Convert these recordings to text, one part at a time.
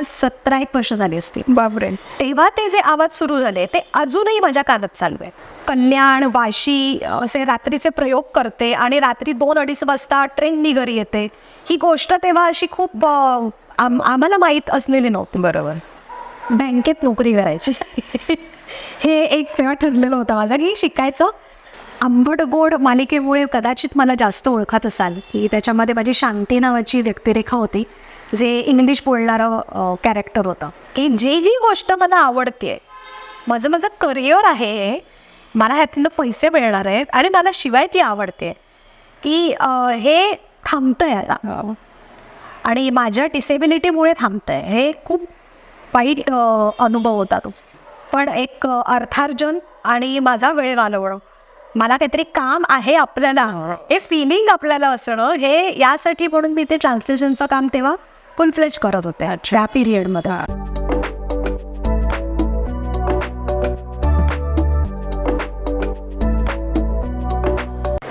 17-1 वर्ष झाली असतील. बापरे. तेव्हा ते जे आवाज सुरू झाले ते अजूनही माझ्या कानात चालू आहे. कल्याण, वाशी असे रात्रीचे प्रयोग करते आणि रात्री 2-2:30 वाजता ट्रेननी घरी येते. ही गोष्ट तेव्हा अशी खूप आम्हाला माहीत असलेली नव्हती. बरोबर. बँकेत नोकरी करायची हे एक तेव्हा ठरलेलं होतं माझं की शिकायचं. आंबट गोड मालिकेमुळे कदाचित मला जास्त ओळखत असाल की त्याच्यामध्ये माझी शांती नावाची व्यक्तिरेखा होती, जे इंग्लिश बोलणारं कॅरेक्टर होतं. की जी गोष्ट मला आवडते, माझं करिअर आहे, मला ह्यातनं पैसे मिळणार आहेत आणि मला शिवाय ती आवडते, की हे थांबतंय आता आणि माझ्या डिसेबिलिटीमुळे थांबतंय. हे खूप वाईट अनुभव होता तो. पण एक अर्थार्जन आणि माझा वेळ घालवणं, मला काहीतरी काम आहे आपल्याला, हे फिलिंग आपल्याला असणं, हे यासाठी म्हणून मी ते ट्रान्सलेशनचं काम तेव्हा फुल फ्लेज करत होते त्या पिरियडमध्ये.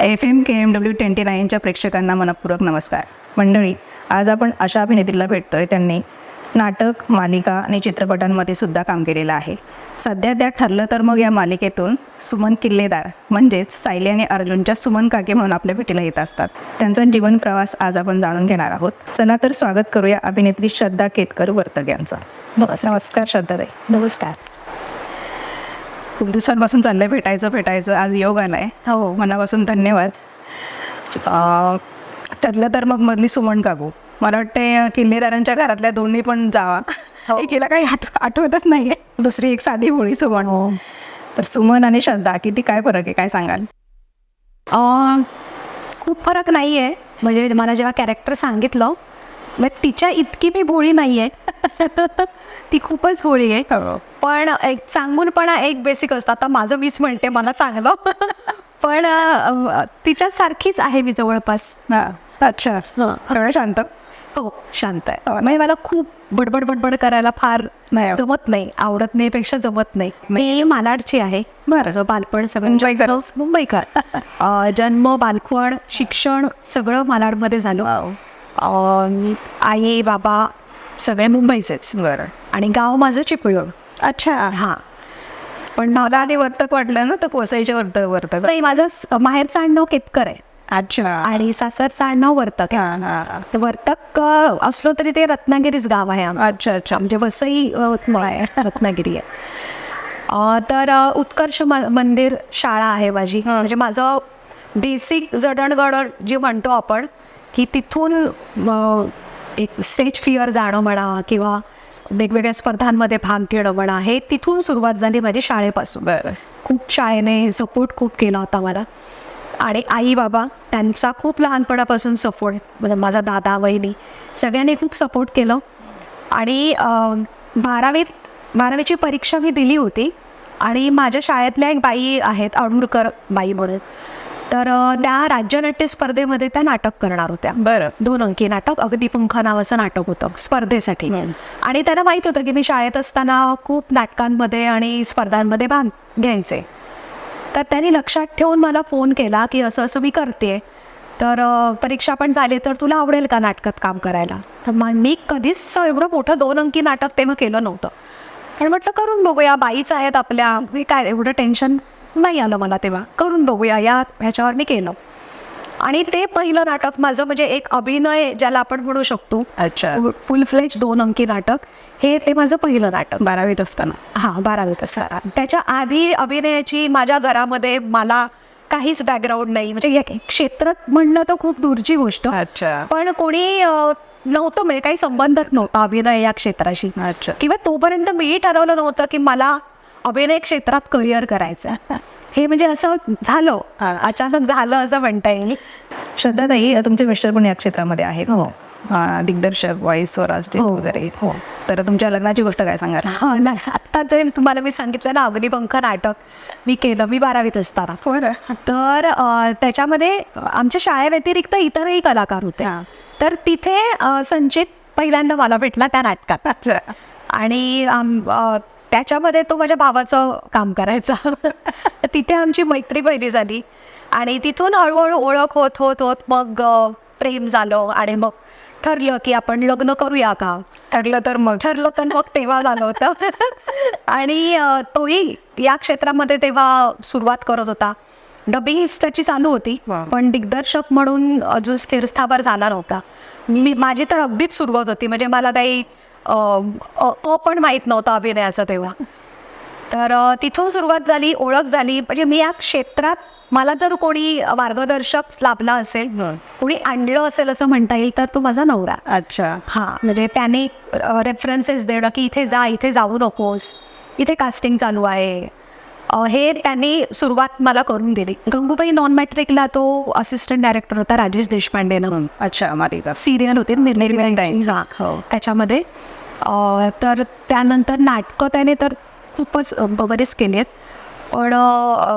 FM KMW 29च्या प्रेक्षकांना मनपूर्वक नमस्कार. मंडळी, आज आपण अशा अभिनेत्रीला भेटतोय त्यांनी नाटक, मालिका आणि चित्रपटांमध्ये सुद्धा काम केलेलं आहे. सध्या त्या ठरलं तर मग या मालिकेतून सुमन किल्लेदार म्हणजेच सायली आणि अर्जुनच्या सुमन काके म्हणून आपल्या भेटीला येत असतात. त्यांचा जीवन प्रवास आज आपण जाणून घेणार आहोत. चला तर स्वागत करूया अभिनेत्री श्रद्धा केतकर वर्तक यांचं. नमस्कार श्रद्धाताई. नमस्कार. खूप दिवसांपासून चाललंय भेटायचं, आज योग आलाय. हो, मनापासून धन्यवाद. ठरलं तर मग मधली सुमन काकू, मला वाटते किल्लेदारांच्या घरातल्या दोन्ही पण जावा. एकीला काही आठवतच नाहीये. दुसरी एक साधी भोळी सुमन. हो. तर सुमन आणि श्रद्धा किती काय फरक आहे, काय सांगाल? खूप फरक नाही आहे. म्हणजे मला जेव्हा कॅरेक्टर सांगितलं, मग तिच्या इतकी मी भोळी नाही आहे ती खूपच भोळी आहे. पण एक चांगुलपणा एक बेसिक असतो. आता माझं मीच म्हणते मला चांगलं पण तिच्यासारखीच आहे मी जवळपास. अच्छा. थोडं शांत. हो, शांत आहे. म्हणजे मला खूप बडबड करायला फार जमत नाही, आवडत नाही पेक्षा जमत नाही. मी मालाडची आहे. बरं, बालपण सगळं मुंबईकर. जन्म, बालपण, शिक्षण सगळं मालाडमध्ये झालं. आई बाबा सगळे मुंबईचेच. बरं. आणि गाव माझं चिपळूण. अच्छा. हां. पण मला आधी वर्तक वाटलं ना, तर कोसाईच्या वर्तक नाही, माझं माहेरचं आडनाव केतकर आहे. अच्छा. आणि सासरचं आडनाव वर्तक आहे. तर वर्तक असलो तरी ते रत्नागिरीच गाव आहे आमचं. अच्छा. म्हणजे वसई रत्नागिरी आहे. तर उत्कर्ष मंदिर शाळा आहे माझी. म्हणजे माझं बेसिक जडणघडण जी म्हणतो आपण, की तिथून एक स्टेज फिअर जाणं म्हणा किंवा वेगवेगळ्या स्पर्धांमध्ये भाग घेणं म्हणा, हे तिथून सुरुवात झाली माझी शाळेपासून. बरं. खूप शाळेने सपोर्ट खूप केला होता मला. आणि आई बाबा त्यांचा खूप लहानपणापासून सपोर्ट, म्हणजे माझा दादा, वहिनी सगळ्यांनी खूप सपोर्ट केलं. आणि 12वीची परीक्षा मी दिली होती आणि माझ्या शाळेतल्या एक बाई आहेत, अडूरकर बाई म्हणून, तर त्या राज्यनाट्य स्पर्धेमध्ये त्या नाटक करणार होत्या. बरं. 2 अंकी नाटक, अग्निपंख नावाचं नाटक होतं स्पर्धेसाठी. आणि त्यांना माहीत होतं की मी शाळेत असताना खूप नाटकांमध्ये आणि स्पर्धांमध्ये भाग घ्यायचे. तर त्यांनी लक्षात ठेवून मला फोन केला की असं मी करते, तर परीक्षा पण झाली तर तुला आवडेल का नाटकात काम करायला. तर मी कधीच एवढं मोठं 2 अंकी नाटक तेव्हा केलं नव्हतं. आणि म्हटलं करून बघूया, बाईच आहेत आपल्या, मी काय एवढं टेन्शन नाही आलं मला तेव्हा, करून बघूया ह्याच्यावर मी केलं. आणि ते पहिलं नाटक माझं, म्हणजे एक अभिनय ज्याला आपण म्हणू शकतो. अच्छा. फुल फ्लेज 2 अंकी नाटक, ते माझं पहिलं नाटक 12वीत असताना. हां, 12वीत असताना. त्याच्या आधी अभिनयाची माझ्या घरामध्ये मला काहीच बॅकग्राऊंड नाही. म्हणजे या क्षेत्रात म्हणणं तर खूप दूरची गोष्ट. अच्छा. पण कोणी नव्हतं, म्हणजे काही संबंधच नव्हता अभिनय या क्षेत्राशी. अच्छा. किंवा तोपर्यंत मीही ठरवलं नव्हतं की मला अभिनय क्षेत्रात करिअर करायचं. हे म्हणजे असं झालं, अचानक झालं असं म्हणता येईल. श्रद्धाताई, तुमचे मिस्टर पण या क्षेत्रामध्ये आहेत. दिग्दर्शक, व्हॉइस स्वराज वगैरे. तर तुमच्या लग्नाची गोष्ट काय सांगाल? नाही, आत्ता जे तुम्हाला मी सांगितलं ना, अग्निपंख नाटक मी केलं, मी 12वीत असताना. तर त्याच्यामध्ये आमच्या शाळेव्यतिरिक्त इतरही कलाकार होते. तर तिथे संचित पहिल्यांदा मला भेटला त्या नाटकात. अच्छा. आणि त्याच्यामध्ये तो माझ्या भावाचं काम करायचा. तिथे आमची मैत्री पहिली झाली आणि तिथून हळूहळू ओळख होत मग प्रेम झालं आणि मग ठरलं की आपण लग्न करूया का, ठरलं तर मग तेव्हा झालं होतं. आणि तोही या क्षेत्रामध्ये तेव्हा सुरुवात करत होता. डबिंग त्याची चालू होती, वा. पण दिग्दर्शक म्हणून अजून स्थिरस्थावर झाला नव्हता. माझी तर अगदीच सुरुवात होती, म्हणजे मला काही पण माहीत नव्हतं अभिनयाचं तेव्हा. तर तिथून सुरुवात झाली, ओळख झाली. म्हणजे मी या क्षेत्रात मला जर कोणी मार्गदर्शक लाभला असेल, कोणी आणलं असेल असं म्हणता येईल, तर तो माझा नवरा. अच्छा. हां, म्हणजे त्याने रेफरन्सेस देणं की इथे जा, इथे जाऊ नकोस, इथे कास्टिंग चालू आहे, हे त्यांनी सुरुवात मला करून दिली. गंगूबाई नॉन मॅट्रिकला तो असिस्टंट डायरेक्टर होता, राजेश देशपांडेनं. अच्छा. मालिका सिरियल होते निर्मिती. हां, त्याच्यामध्ये. तर त्यानंतर नाटकं त्याने तर खूपच बरेच केलेत. पण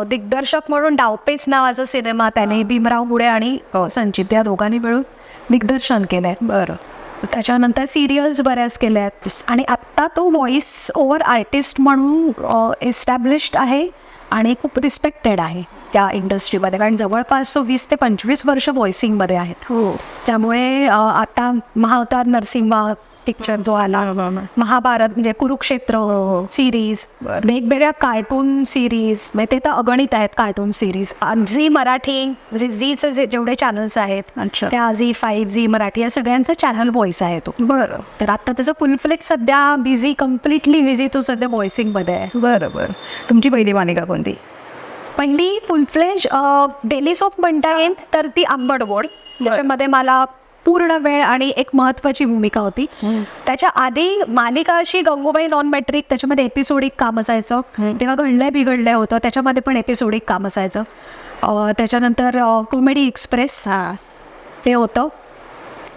दिग्दर्शक म्हणून डावपेच नावाचा सिनेमा त्याने भीमराव मुळे आणि संचित या दोघांनी मिळून दिग्दर्शन केलं आहे. बरं. त्याच्यानंतर सिरियल्स बऱ्याच केल्या आहेत. आणि आत्ता तो व्हॉइस ओव्हर आर्टिस्ट म्हणून एस्टॅब्लिश्ड आहे आणि खूप रिस्पेक्टेड आहे त्या इंडस्ट्रीमध्ये. कारण जवळपास 20 ते 25 वर्ष व्हॉइसिंगमध्ये आहेत. हो. त्यामुळे आता महाअवतार नरसिंहा पिक्चर जो आला, महाभारत म्हणजे कुरुक्षेत्र सिरीज, वेगवेगळ्या कार्टून सिरीज, म्हणजे ते तर अगणित आहेत कार्टून सिरीज. झी मराठी म्हणजे झीचे जेवढे चॅनल्स आहेत, त्या झी 5, झी मराठी या सगळ्यांचा चॅनल व्हॉइस आहे तो. बरं. तर आता त्याचं फुलफ्लेज सध्या कम्प्लिटली बिझी तो सध्या व्हॉइसिंगमध्ये आहे. बरं. तुमची पहिली मालिका कोणती? पहिली फुलफ्लेज डेली सोप म्हणता येईल तर ती आंबट गोड, ज्याच्यामध्ये मला पूर्ण वेळ आणि एक महत्त्वाची भूमिका होती. त्याच्या आधी मालिका अशी गंगूबाई नॉन मॅट्रिक, त्याच्यामध्ये एपिसोडिक काम असायचं. तेव्हा घडलंय बिघडलंय होतं, त्याच्यामध्ये पण एपिसोडिक काम असायचं. त्याच्यानंतर कॉमेडी एक्सप्रेस ते होतं.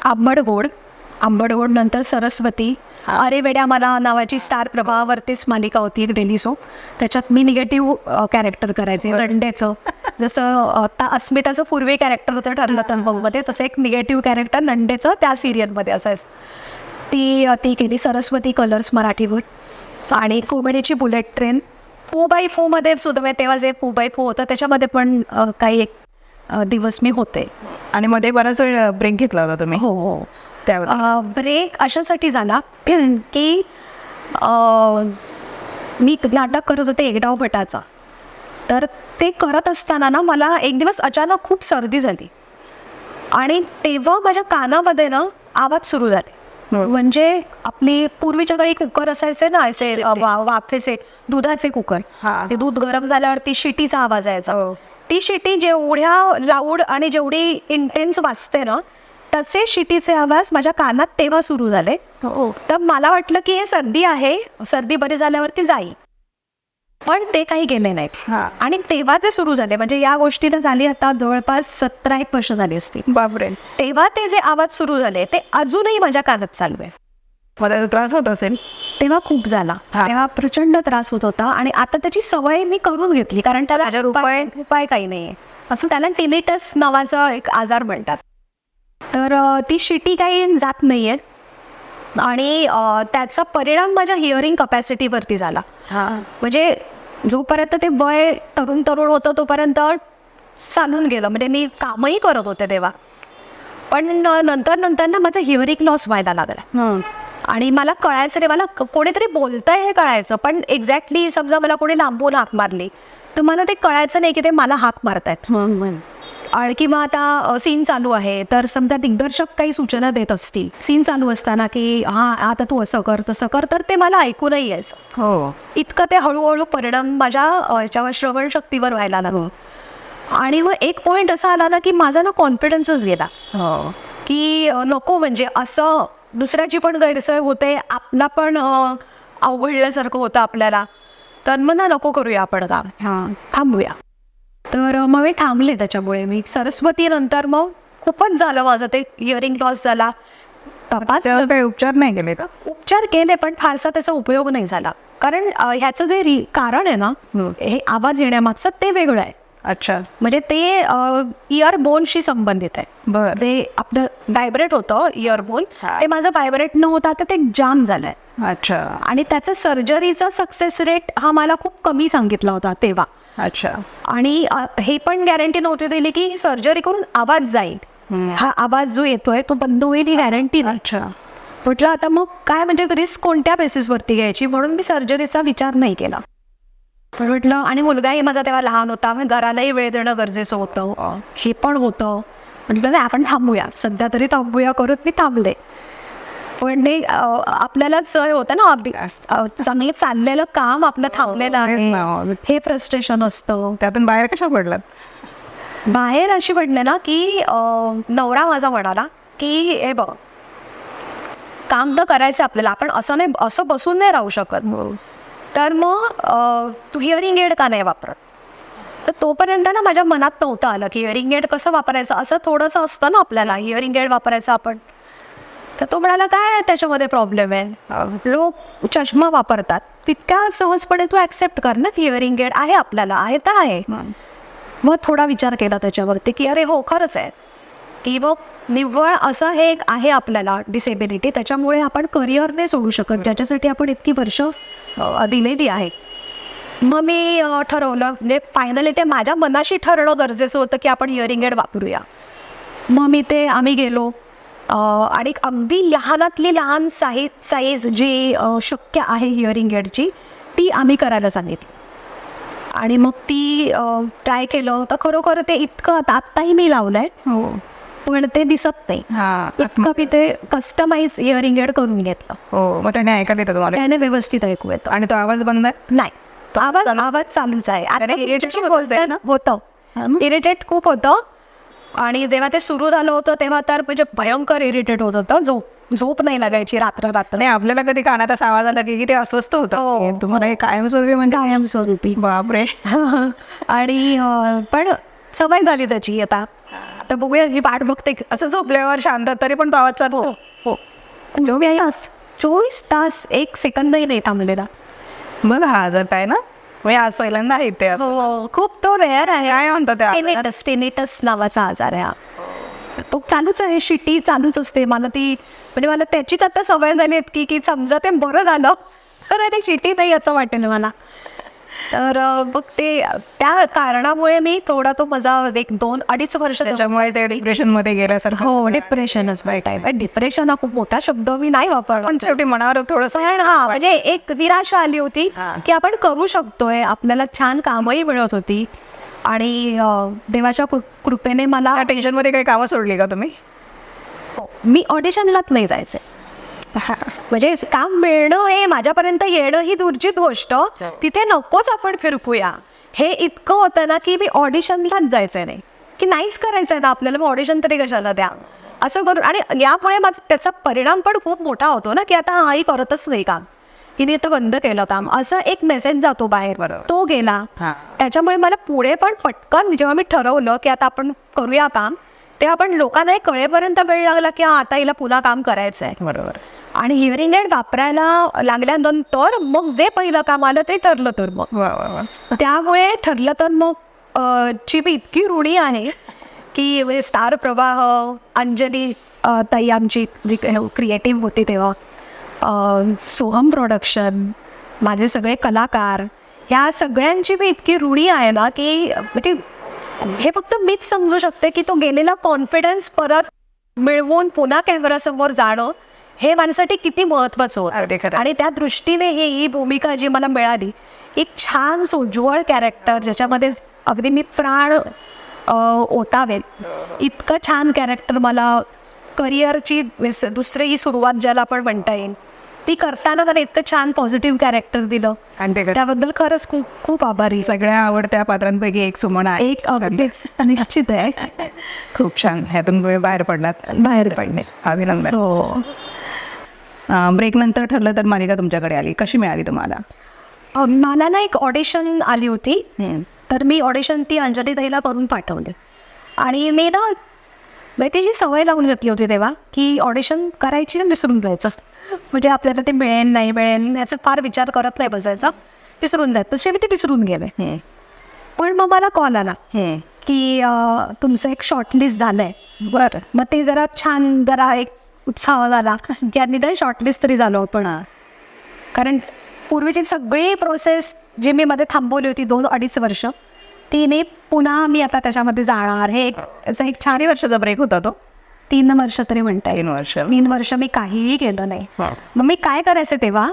आंबट गोड नंतर सरस्वती, अरे वेड्या मला नावाची स्टार प्रभावावरतीच मालिका होती एक डेली सोप. त्याच्यात मी निगेटिव्ह कॅरेक्टर करायचे, रंडेचं. जसं आता अस्मिताचं पूर्वी कॅरेक्टर होतं ठरलं तर मगमध्ये, तसं एक निगेटिव्ह कॅरेक्टर नंडेचं त्या सिरियलमध्ये असायचं. ती केली. सरस्वती कलर्स मराठीवर. आणि कॉमेडीची बुलेट ट्रेन. 4x4 मध्ये सुद्धा, तेव्हा जे 4x4 होतं त्याच्यामध्ये पण काही एक दिवस मी होते. आणि मध्ये बराच वेळ ब्रेक घेतला होता तुम्ही? हो. त्यावर ब्रेक अशासाठी झाला की मी नाटक करत होते एकडाव भटाचा. तर ते करत असताना ना मला एक दिवस अचानक खूप सर्दी झाली आणि तेव्हा माझ्या कानामध्ये ना आवाज सुरू झाले. म्हणजे आपली पूर्वीच्या काळी कुकर असायचे ना, असे वाफेचे दुधाचे कुकर. ते दूध गरम झाल्यावरती शिटीचा आवाज यायचा. ती शिटी जेवढ्या लाऊड आणि जेवढी इंटेन्स वाजते ना, तसे शिटीचे आवाज माझ्या कानात तेव्हा सुरू झाले. तर मला वाटलं की हे सर्दी आहे, सर्दी बरी झाल्यावरती जाईल, पण ते काही गेले नाहीत. आणि तेव्हा ते सुरू झाले, म्हणजे या गोष्टीला झाली आता जवळपास 17-1 वर्ष झाली असतील. बापरे. तेव्हा ते जे आवाज सुरू झाले ते अजूनही माझ्या कानात चालू आहे. मला त्रास होत असेल तेव्हा खूप झाला, तेव्हा प्रचंड त्रास होत होता. आणि आता त्याची सवय मी करून घेतली, कारण त्याला उपाय काही नाहीये. असं त्याला टिनिटस नावाचा एक आजार म्हणतात. तर ती शिटी काही जात नाहीये आणि त्याचा परिणाम माझ्या हिअरिंग कपॅसिटीवरती झाला. म्हणजे जोपर्यंत ते वय तरुण होतं तोपर्यंत चालून गेलं, म्हणजे मी कामही करत होते तेव्हा. पण नंतर ना माझा हिअरिंग लॉस व्हायला लागला. आणि मला कळायचं नाही, मला कोणीतरी बोलतंय हे कळायचं, पण एक्झॅक्टली समजा मला कोणी लांबून हाक मारली तर मला ते कळायचं नाही की ते मला हाक मारतायत. आणि किंवा आता सीन चालू आहे तर समजा दिग्दर्शक काही सूचना देत असतील सीन चालू असताना की आता तू असं कर तसं कर, तर ते मला ऐकू नाही यायचं. इतकं ते हळूहळू परिणाम माझ्या याच्यावर श्रवणशक्तीवर व्हायला लागलं. आणि मग एक पॉईंट असा आला ना की माझा ना कॉन्फिडन्सच गेला की नको, म्हणजे असं दुसऱ्याची पण गैरसोय होते, आपला पण अवघडल्यासारखं होतं आपल्याला, तर मग ना नको करूया आपण काम, थांबूया. तर मग मी थांबले. त्याच्यामुळे मी सरस्वती नंतर मग खूपच झालं माझं ते हिअरिंग लॉस झाला. काही उपचार नाही केले का? उपचार केले पण फारसा त्याचा उपयोग नाही झाला, कारण ह्याचं जे कारण आहे ना हे आवाज येण्यामागचं ते वेगळं आहे. अच्छा. म्हणजे ते इयर बोनशी संबंधित आहे. जे आपलं व्हायब्रेट होतं इयरबोन, ते माझं व्हायब्रेट न होता ते जाम झालंय. अच्छा. आणि त्याचा सर्जरीचा सक्सेस रेट हा मला खूप कमी सांगितला होता तेव्हा. अच्छा. आणि हे पण गॅरंटी नव्हती दिली की सर्जरी करून आवाज जाईल, हा आवाज जो येतोय तो बंद होईल ही गॅरंटी नाही. अच्छा. म्हटलं आता मग काय म्हणजे रिस्क कोणत्या बेसिसवरती घ्यायची, म्हणून मी सर्जरीचा विचार नाही केला. पण म्हटलं, आणि मुलगाही माझा तेव्हा लहान होता, मग घरालाही वेळ देणं गरजेचं होतं, हे पण होतं. म्हटलं नाही, आपण थांबूया, सध्या तरी थांबूया करून मी थांबले. पण ते आपल्यालाच सवय होतं ना, चांगलं चाललेलं काम आपलं थांबलेलं आहे, हे फ्रस्ट्रेशन असतं. त्यातून बाहेर कशा पडलात? बाहेर अशी पडले ना की नवरा माझा म्हणाला की हे बघ, काम तर करायचं आपल्याला, आपण असं नाही, असं बसून नाही राहू शकत. तर मग तू हिअरिंग एड का नाही वापरत? तर तोपर्यंत ना माझ्या मनात नव्हतं आलं की हिअरिंग एड कसं वापरायचं, असं थोडंसं असतं ना आपल्याला, हिअरिंग एड वापरायचं आपण. तर तो म्हणाला काय त्याच्यामध्ये प्रॉब्लेम आहे, लोक चष्मा वापरतात, तितक्या सहजपणे तू ॲक्सेप्ट कर ना की हिअरिंग एड आहे आपल्याला, आहे तर आहे. मग थोडा विचार केला त्याच्यावरती की अरे हो, खरंच आहे की मग निव्वळ असं हे एक आहे आपल्याला डिसेबिलिटी, त्याच्यामुळे आपण करिअर नाही सोडू शकत, ज्याच्यासाठी आपण इतकी वर्ष दिलेली आहे. मग मी ठरवलं, म्हणजे फायनली ते माझ्या मनाशी ठरणं गरजेचं होतं की आपण हिअरिंग एड वापरूया. मग आम्ही गेलो आणि अगदी लहानातली लहान साईज जी शक्य आहे हिअरिंग एडची, ती आम्ही करायला सांगितली. आणि मग ती ट्राय केलं तर खरोखर ते इतकं, आत्ताही मी लावलं आहे, हो, पण ते दिसत नाही. इतकं मी ते कस्टमाइज इयरिंग एड करून घेतलं. हो, मग त्याने ऐकायला येतं तुम्हाला? त्याने व्यवस्थित ऐकू येतं. आणि तो आवाज बंद आहे? नाही, आवाज चालूच आहे. इरिटेट होतं, इरिटेट खूप होतं. आणि जेव्हा ते सुरू झालं होतं तेव्हा तर म्हणजे भयंकर इरिटेट होत होतं, झोप नाही लागायची रात्र. नाही, आपल्याला कधी कानात असा आवाज आला की ते अस्वस्थ होतं. तुम्हाला हे कायमस्वरूपी म्हणजे? कायमस्वरूपी. बापरे. आणि पण सवय झाली त्याची. आता बघूया, ही वाट बघते. असं झोपल्यावर शांत तरी पण तो आवाज चालू? हो, 24 तास 1 सेकंदही नाही थांबलेला. मग हा आजार काय ना, म्हणजे आज पहिल्यांदा आहे ते. हो, खूप तो रेअर आहे. काय म्हणतात ते? टेनिटस नावाचा आजार आहे हा. तो चालूच आहे, शिटी चालूच असते. मला त्याचीच आता सवय झाली आहे की समजा ते बरं झालं तर ते शिटी नाही असं वाटेल मला. तर मग त्या कारणामुळे मी थोडा तो माझा 2-2.5 वर्ष त्याच्यामुळे ते डिप्रेशनमध्ये गेल्यासारखं. हो, डिप्रेशनच टाईप. डिप्रेशन हा खूप मोठा शब्द मी नाही वापरला, पण शेवटी मनावर थोडंसं म्हणजे एक निराशा आली होती की आपण करू शकतोय, आपल्याला छान कामही मिळत होती. आणि देवाच्या कृपेने मला टेन्शनमध्ये काही कामं सोडली का तुम्ही? मी ऑडिशनलाच नाही जायचे. म्हणजे काम मिळणं हे माझ्यापर्यंत येणं ही दूरचीच गोष्ट, तिथे नकोच आपण फिरकूया, हे इतकं होतं ना की मी ऑडिशनलाच जायचं नाही, की नाहीच करायचं आहे ना आपल्याला, मग ऑडिशन तरी कशाला द्या असं करून. आणि यामुळे त्याचा परिणाम पण खूप मोठा होतो ना की आता हाही करतच नाही काम, हिने तर बंद केलं काम, असं एक मेसेज जातो बाहेर. तो गेला. त्याच्यामुळे मला पुढे पण पटकन जेव्हा मी ठरवलं की आता आपण करूया काम, ते आपण लोकांनाही कळेपर्यंत वेळ लागला की आता हिला पुन्हा काम करायचं आहे. बरोबर. आणि हिअरिंग एड वापरायला लागल्यानंतर मग जे पहिलं काम आलं ते ठरलं. तर मग त्यामुळे ठरलं तर मग ची मी इतकी ऋणी आहे की म्हणजे स्टार प्रवाह, अंजली ताई आमची जी क्रिएटिव्ह होती तेव्हा, सोहम प्रोडक्शन, माझे सगळे कलाकार, ह्या सगळ्यांची मी इतकी ऋणी आहे ना की म्हणजे हे फक्त मीच समजू शकते की तो गेलेला कॉन्फिडन्स परत मिळवून पुन्हा कॅमेरासमोर जाणं हे माझ्यासाठी किती महत्त्वाचं होतं. आणि त्या दृष्टीने ही भूमिका जी मला मिळाली, एक छान सोज्वळ कॅरेक्टर ज्याच्यामध्ये अगदी मी प्राण ओतावेल इतकं छान कॅरेक्टर मला, करिअरची दुसरी सुरुवात ज्याला आपण म्हणता येईल, ती करताना त्याला इतकं छान पॉझिटिव्ह कॅरेक्टर दिलं. आणि त्याबद्दल खरंच खूप खूप आभारी. सगळ्या आवडत्या पात्रांपैकी एक सुमन आहे. एक अगदीच निश्चित आहे. खूप छान. ह्यातून बाहेर पडलात. बाहेर पडणे, अभिनंदन. हो. ब्रेक नंतर ठरलं तर मालिका तुमच्याकडे आली, कशी मिळाली तुम्हाला? मला ना एक ऑडिशन आली होती, तर मी ऑडिशन ती अंजली ताईला करून पाठवले. आणि मी ना त्याची सवय लावून घेतली होती तेव्हा की ऑडिशन करायची ना विसरून जायचं, म्हणजे आपल्याला ते मिळेल नाही मिळेल याचा फार विचार करत नाही बसायचा, विसरून जायचं. तसे मी ते विसरून गेले. पण मग मला कॉल आला की तुमचं एक शॉर्टलिस्ट झालंय. बरं. मग ते जरा छान, जरा एक उत्साह झाला की आणि निदान शॉर्टलिस्ट तरी झालो आपण. कारण पूर्वीची सगळी प्रोसेस जी मी मध्ये थांबवली होती 2-2.5 वर्ष, ती मी पुन्हा मी आता त्याच्यामध्ये जाणार. हे याचा एक छान वर्षाचा ब्रेक होता तो. 3 वर्ष तरी म्हणता येईल. 3 वर्ष मी काहीही केलं नाही. हा. मग मी काय करायचे तेव्हा,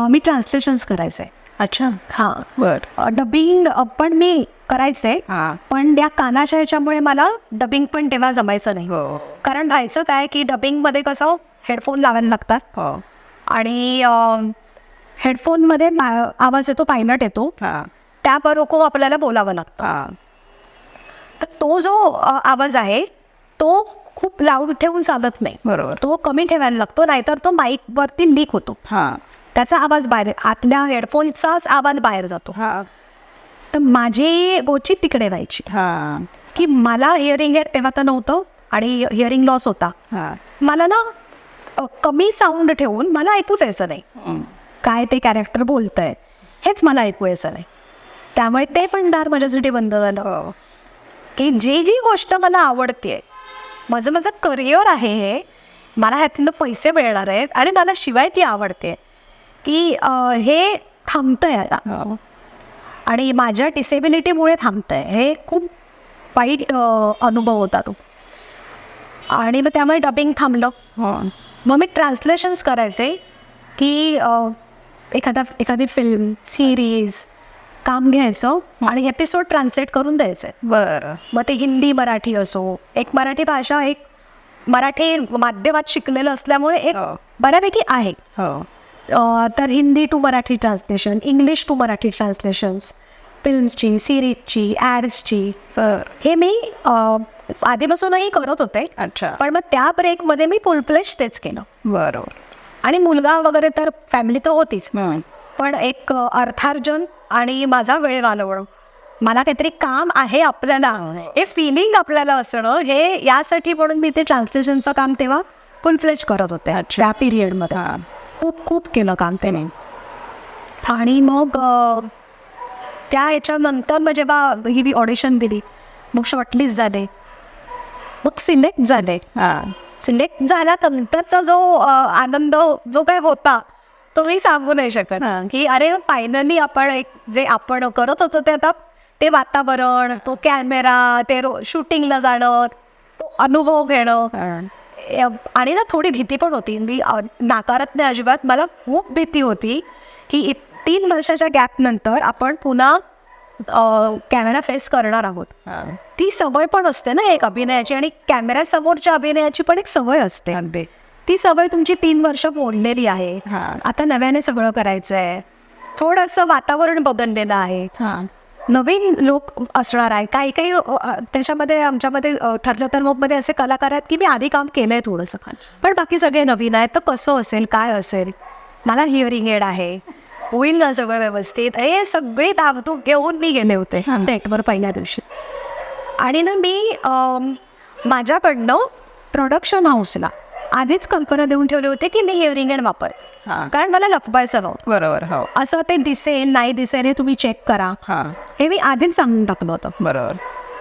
मी ट्रान्सलेशन्स करायचे. अच्छा. हां, बर. डबिंग पण मी करायचे, हा. पण त्या कानाच्या ह्याच्यामुळे मला डबिंग पण तेव्हा जमायचं नाही. हो. कारण व्हायचं काय की डबिंगमध्ये कसं हेडफोन लावायला लागतात हो. आणि हेडफोनमध्ये आवाज येतो, पायलट येतो, हा. त्याबरोबर आपल्याला बोलावं लागतं. हा. तर तो जो आवाज आहे तो खूप लाऊड ठेवून चालत नाही. बरोबर. तो कमी ठेवायला लागतो, नाहीतर तो माईकवरती लीक होतो. हा. त्याचा आवाज बाहेर, आतल्या हेडफोनचाच आवाज बाहेर जातो. हा. तर माझी गोची तिकडे व्हायची हा. की मला हिअरिंग एड तेव्हा तर नव्हतं आणि हिअरिंग लॉस होता. हा. मला ना कमी साऊंड ठेवून मला ऐकूच यायचं नाही काय ते कॅरेक्टर बोलतंय, हेच मला ऐकू यायचं नाही. त्यामुळे ते पण दार माझ्यासाठी बंद झालं. हो. की जी गोष्ट मला आवडते, माझं करिअर आहे, हे मला ह्यातनं पैसे मिळणार आहेत आणि मला शिवाय ती आवडते, की हे थांबतंय आता. हो. आणि माझ्या डिसेबिलिटीमुळे थांबतंय. हे खूप वाईट अनुभव होता तो. आणि मग त्यामुळे डबिंग थांबलं. हो. मग मी ट्रान्सलेशन्स करायचे की एखादी फिल्म, सिरीज काम घ्यायचं आणि एपिसोड ट्रान्सलेट करून द्यायचे. बरं. मग ते हिंदी मराठी असो, एक मराठी भाषा, एक मराठी माध्यमात शिकलेलं असल्यामुळे एक हो. बऱ्यापैकी आहे. हो. तर Hindi to Marathi translation, English to Marathi translations, फिल्म्सची, सिरीजची, ॲड्सची, हे मी आधीपासूनही करत होते. अच्छा. पण मग त्या ब्रेकमध्ये मी फुल फ्लेश तेच केलं. बरोबर. आणि मुलगा वगैरे तर फॅमिली तर होतीच, हं. पण एक अर्थार्जन आणि माझा वेळ घालवणं, मला काहीतरी काम आहे आपल्याला, हे फिलिंग आपल्याला असणं, हे यासाठी म्हणून मी ते ट्रान्सलेशनचं काम तेव्हा फुल फ्लेज करत होते. अच्छा. त्या पिरियडमध्ये हा. खूप केलं काम त्याने. आणि मग त्या ह्याच्यानंतर मग जेव्हा ही ऑडिशन दिली, मग शॉर्टलिस्ट झाले, मग सिलेक्ट झाले. हा. सिलेक्ट झाल्यानंतरचा जो आनंद जो काय होता तो मी सांगू नाही शकत. की अरे फायनली आपण एक जे आपण करत होतो ते आता ते वातावरण, तो कॅमेरा, ते शूटिंगला जाणं, तो अनुभव घेणं. आणि ना थोडी भीती पण होती, मी नाकारत नाही अजिबात, मला खूप भीती होती की 3 वर्षाच्या गॅप नंतर आपण पुन्हा कॅमेरा फेस करणार आहोत. ती सवय पण असते ना एक अभिनयाची, आणि कॅमेऱ्यासमोरच्या अभिनयाची पण एक सवय असते. अगदी. ती सवय तुमची 3 वर्ष मोडलेली आहे. हा. आता नव्याने सगळं करायचं आहे, थोडंसं वातावरण बदललेलं आहे, हा. नवीन लोक असणार आहे. काही त्याच्यामध्ये आमच्यामध्ये ठरलं तर मग मध्ये असे कलाकार आहेत की मी आधी काम केलं आहे थोडंसं, पण बाकी सगळे नवीन आहेत. तर कसं असेल, काय असेल, मला हिअरिंग एड आहे, होईल ना सगळं व्यवस्थित, हे सगळी धाकधूक घेऊन मी गेले होते सेटवर पहिल्या दिवशी. आणि ना मी माझ्याकडनं प्रोडक्शन हाऊसला आधीच कल्पना देऊन ठेवले होते की मी हिअरिंग एड वापर, कारण मला लपवायचं नव्हतं. बरोबर. हो. असं ते दिसेल नाही दिसेल हे तुम्ही चेक करा, हा. हे मी आधीच सांगून टाकलं होतं. बरोबर.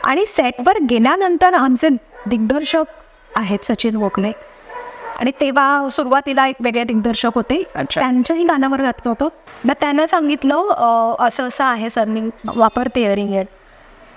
आणि सेटवर गेल्यानंतर आमचे दिग्दर्शक आहेत सचिन गोखले, आणि तेव्हा सुरुवातीला एक वेगळे दिग्दर्शक होते, अच्छा. त्यांच्याही गाण्यावर घातलं होतं. मग त्यांना सांगितलं असं आहे सर, मी वापरते इयरिंग एड.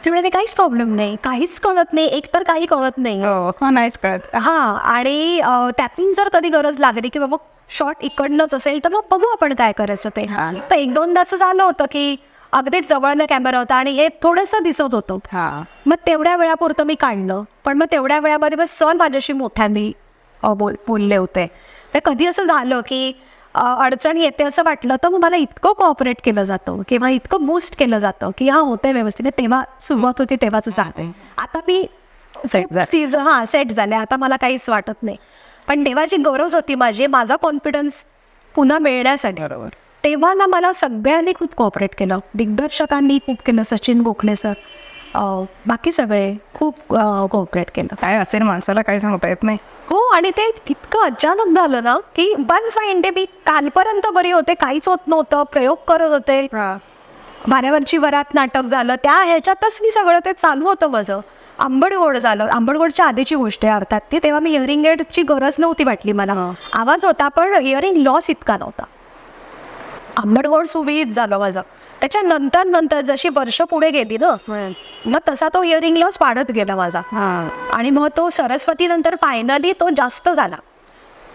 ते म्हणाले काहीच प्रॉब्लेम नाही, काहीच कळत नाही, एकतर काही कळत नाही. हो. नाहीच कळत. हां. आणि त्यातून जर कधी गरज लागली की बाबा शॉर्ट इकडनंच असेल तर मग बघू आपण काय करायचं ते. तर 1-2दा असं झालं होतं की अगदीच जवळनं कॅमेरा होता आणि हे थोडंसं दिसत होतं. हा. मग तेवढ्या वेळापुरतं मी काढलं, पण मग तेवढ्या वेळामध्ये मग सर माझ्याशी मोठ्यांनी बोलले होते. तर कधी असं झालं की अडचण येते असं वाटलं तर मग मला इतकं कोऑपरेट केलं जातं किंवा इतकं बूस्ट केलं जातं की होतंय व्यवस्थित. तेव्हा सुरुवात होती तेव्हाच सांगते. आता मी सेट झाले, आता मला काहीच वाटत नाही. पण तेव्हाची गरज होती माझा कॉन्फिडन्स पुन्हा मिळण्यासाठी. बरोबर. तेव्हा ना मला सगळ्यांनी खूप कोऑपरेट केलं, दिग्दर्शकांनी खूप केलं, सचिन गोखले सर, बाकी सगळे खूप कोऑपरेट केलं. काय असेल माणसाला काही सांगता येत नाही. हो. आणि ते इतकं अचानक झालं ना की वन फाईन डे मी कालपर्यंत बरी होते, काहीच होत नव्हतं, प्रयोग करत होते, भाऱ्यावरची वरात नाटक झालं, त्या ह्याच्यातच मी सगळं ते चालू होतं माझं. आंबडगोड झालं, आंबडगोडच्या आधीची गोष्ट आहे अर्थात ती. तेव्हा मी हिअरिंग एडची गरज नव्हती वाटली मला, आवाज होता पण हिअरिंग लॉस इतका नव्हता. आंबट गोड सुविहित झालं माझं. त्याच्यानंतर जशी वर्ष पुढे गेली ना, मग तसा तो इयरिंग लॉस वाढत गेला माझा. आणि मग तो सरस्वती नंतर फायनली तो जास्त झाला.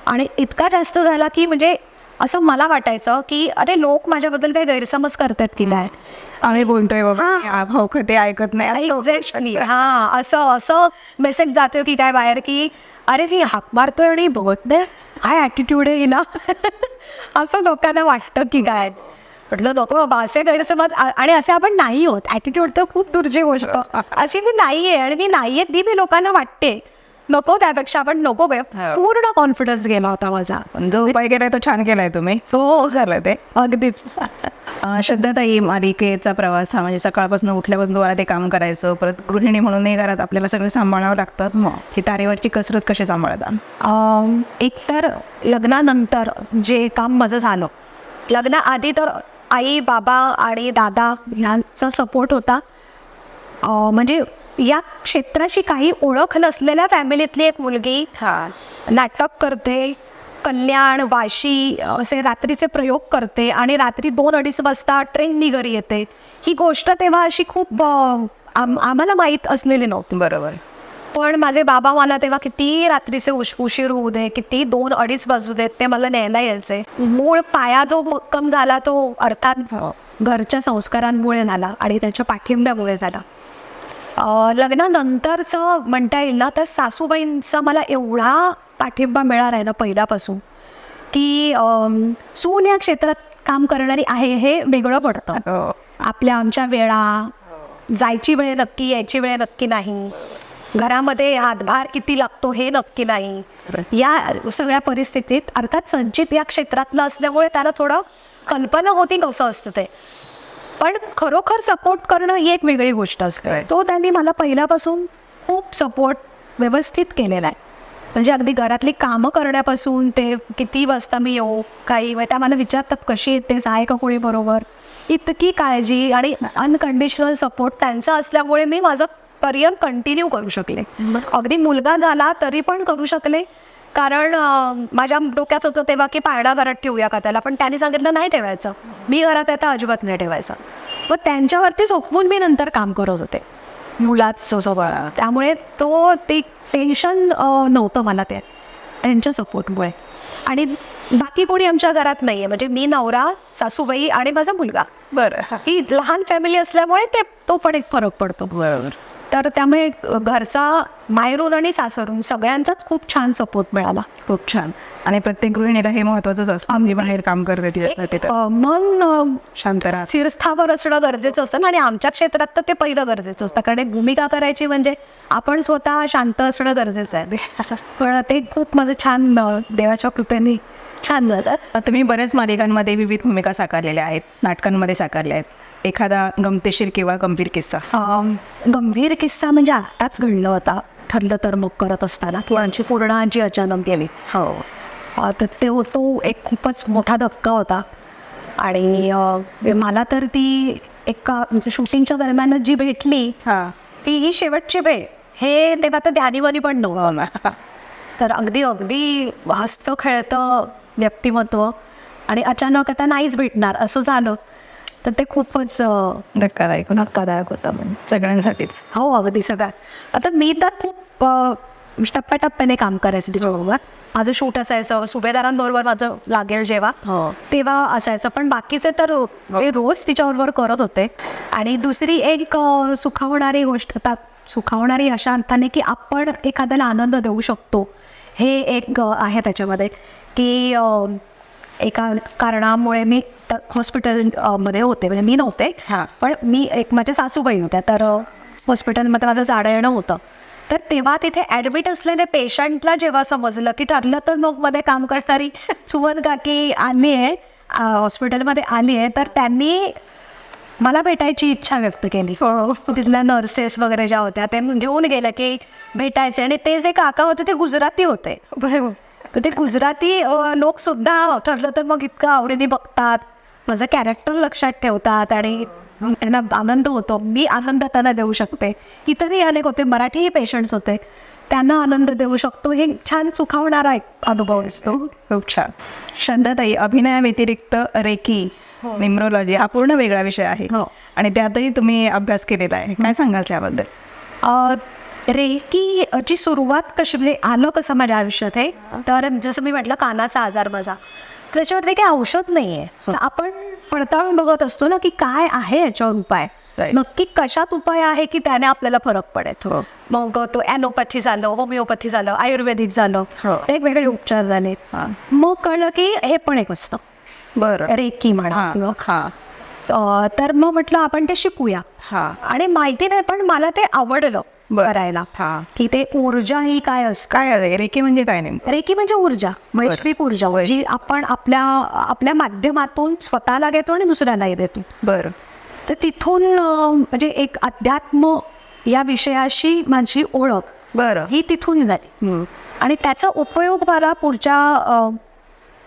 आणि इतका जास्त झाला की म्हणजे असं मला वाटायचं की अरे लोक माझ्याबद्दल काही गैरसमज करतात की काय. आम्ही बोलतोय बाबा ते ऐकत नाही. एक्झॅक्टली. हां, असं मेसेज जातोय की काय बाहेर की अरे मी हाक मारतोय आणि बघत नाही, काय ॲटिट्यूड आहे हिला. असं लोकांना वाटतं की काय. म्हटलं नको बाबा असे गैरसमज. आणि असे आपण नाही होत. ॲटिट्यूड तर खूप दूरची गोष्ट. अशी मी नाही आहे आणि मी नाही आहे ती मी लोकांना वाटते. नको, त्यापेक्षा आपण नको गे. पूर्ण कॉन्फिडन्स गेला होता माझा. जो उपाय केलाय तो छान केलाय तुम्ही. हो झालं ते अगदीच. श्रद्धाताई, मालिकेचा प्रवास हा म्हणजे सकाळपासून उठल्यापासून तुम्हाला ते काम करायचं, परत गृहिणी म्हणूनही घरात आपल्याला सगळं सांभाळावं लागतं. ही तारेवरची कसरत कशी सांभाळता? एकतर लग्नानंतर जे काम माझं झालं, लग्नाआधी तर आई बाबा आणि दादा ह्यांचा सपोर्ट होता. म्हणजे या क्षेत्राशी काही ओळख नसलेल्या फॅमिलीतली एक मुलगी नाटक करते, कल्याण, वाशी असे रात्रीचे प्रयोग करते आणि रात्री 2-2:30 वाजता ट्रेननी घरी येते. ही गोष्ट तेव्हा अशी खूप आम्हाला माहीत असलेली नव्हती. बरोबर. पण माझे बाबा मला तेव्हा किती रात्रीचे उशीर होऊ दे, किती 2-2:30 वाजू देत, ते मला न्यायला यायचे. मूळ पाया जो भक्कम झाला तो अर्थात घरच्या संस्कारांमुळे झाला आणि त्यांच्या पाठिंब्यामुळे झाला. लग्नानंतरचं म्हणता येईल ना, तर सासूबाईंचा मला एवढा पाठिंबा मिळाला आहे ना पहिल्यापासून की सून या क्षेत्रात काम करणारी आहे हे वेगळं पडतं. आमच्या वेळा, जायची वेळ नक्की, यायची वेळ नक्की नाही, घरामध्ये हातभार किती लागतो हे नक्की नाही. या सगळ्या परिस्थितीत अर्थात संचित या क्षेत्रातलं असल्यामुळे त्याला थोडं कल्पना होती कसं असतं ते. पण खरोखर सपोर्ट करणं ही एक वेगळी गोष्ट असते. तो त्यांनी मला पहिल्यापासून खूप सपोर्ट व्यवस्थित केलेला आहे. म्हणजे अगदी घरातली कामं करण्यापासून ते किती वाजता मी येऊ, काही त्या मला विचारतात कशी येतेस, आहे का कोणी बरोबर, इतकी काळजी आणि अनकंडिशनल सपोर्ट त्यांचा असल्यामुळे मी माझं करिअर कंटिन्यू करू शकले. अगदी मुलगा झाला तरी पण करू शकले. कारण माझ्या डोक्यात होतं तेव्हा की पाळणा घरात ठेवूया का त्याला, पण त्यांनी सांगितलं नाही ठेवायचं, मी घरात आता अजिबात नाही ठेवायचं. मग त्यांच्यावरती झोपवून मी नंतर काम करत होते मुलाचं सगळं. त्यामुळे ते टेन्शन नव्हतं मला त्यांच्या सपोर्टमुळे. आणि बाकी कोणी आमच्या घरात नाही आहे. म्हणजे मी, नवरा, सासूबाई आणि माझा मुलगा. बरं. ही लहान फॅमिली असल्यामुळे तो पण एक फरक पडतो. बरोबर. तर त्यामुळे घरचा माहेरून आणि सासरून सगळ्यांचाच खूप छान सपोर्ट मिळाला. खूप छान. आणि प्रत्येक गृहिणीला हे महत्वाचंच असतं. आम्ही बाहेर काम करते मन शांत राहा, स्थिरस्थावर असणं गरजेचं असतं ना. आणि आमच्या क्षेत्रात तर ते पहिलं गरजेचं असतं. कारण एक भूमिका करायची म्हणजे आपण स्वतः शांत असणं गरजेचं आहे. पण ते खूप माझं छान देवाच्या कृपेने छान झालं. तुम्ही बऱ्याच मालिकांमध्ये विविध भूमिका साकारलेल्या आहेत, नाटकांमध्ये साकारल्या आहेत. एखादा गमतीशीर किंवा गंभीर किस्सा? गंभीर किस्सा म्हणजे आताच घडलं होता. ठरलं तर मग करत असताना की आमची पूर्ण आजी अचानक गेली. तर तो एक खूपच मोठा धक्का होता. आणि मला तर ती म्हणजे शूटिंगच्या दरम्यानच जी भेटली ती ही शेवटची वेळ हे तेव्हा तर ध्यानीवनी पण नव्हतं. तर अगदी हसतं खेळतं व्यक्तिमत्व आणि अचानक आता नाहीच भेटणार असं झालं. तर ते खूपच धक्कादायक होतं सगळ्यांसाठीच. हो, अगदी सगळ्या. आता मी तर खूप टप्प्याटप्प्याने काम करायचं तिच्याबरोबर. माझं शूट असायचं, सुभेदारांबरोबर माझं लागेल जेव्हा तेव्हा असायचं. पण बाकीचे तर ते रोज तिच्याबरोबर करत होते. आणि दुसरी एक सुखावणारी गोष्ट, सुखावणारी अशा अर्थाने की आपण एखाद्याला आनंद देऊ शकतो हे एक आहे त्याच्यामध्ये. की एका कारणामुळे मी हॉस्पिटलमध्ये होते, म्हणजे मी नव्हते पण माझ्या सासूबाई होत्या. तर हॉस्पिटलमध्ये माझं जाणं येणं होतं. तर तेव्हा तिथे ॲडमिट असलेल्या पेशंटला जेव्हा समजलं की ठरलं तर मध्ये काम करणारी सुमन काकी आली आहे, हॉस्पिटलमध्ये आली आहे, तर त्यांनी मला भेटायची इच्छा व्यक्त केली. तिथल्या नर्सेस वगैरे ज्या होत्या ते घेऊन गेल्या की भेटायचे. आणि ते जे काका होते ते गुजराती होते. ते गुजराती लोकसुद्धा ठरलं तर मग इतकं आवडीने बघतात, माझं कॅरेक्टर लक्षात ठेवतात आणि त्यांना आनंद होतो. मी आनंद त्यांना देऊ शकते. इतरही अनेक होते, मराठीही पेशंट्स होते, त्यांना आनंद देऊ शकतो. हे छान सुखावणारा एक अनुभव असतो. खूप छान. श्रद्धाताई, अभिनयाव्यतिरिक्त रेकी न्यूमरोलॉजी हा पूर्ण वेगळा विषय आहे हो. आणि त्यातही तुम्ही अभ्यास केलेला आहे. काय सांगाल त्याबद्दल? रेकीची सुरुवात कशी म्हणजे आलं कसं माझ्या आयुष्यात आहे तर जसं मी म्हटलं कानाचा आजार माझा त्याच्यावरती काही औषध नाही आहे. आपण पडताळून बघत असतो ना की काय आहे याच्यावर उपाय, Right. नक्की कशात उपाय आहे की त्याने आपल्याला फरक पडेल. हो. मग तो ॲलोपॅथी झालं, होमिओपॅथी झालं, आयुर्वेदिक झालं, हो. वेगवेगळे उपचार झाले. हां. मग कळलं की हे पण एक असतं बरं. रेकी म्हणा किंवा हां तर मग म्हटलं आपण ते शिकूया. हां आणि माहिती नाही पण मला ते आवडलं बरं. करायला हां. की ते ऊर्जा ही काय असते. काय आहे रेकी म्हणजे काय नेमकं? रेकी म्हणजे ऊर्जा, वैश्विक ऊर्जा जी आपण आपल्या माध्यमातून स्वतःला घेतो आणि दुसऱ्यालाही देतो. बरं. तर तिथून म्हणजे एक अध्यात्म या विषयाशी माझी ओळख बरं. ही तिथून झाली आणि त्याचा उपयोग मला पुढच्या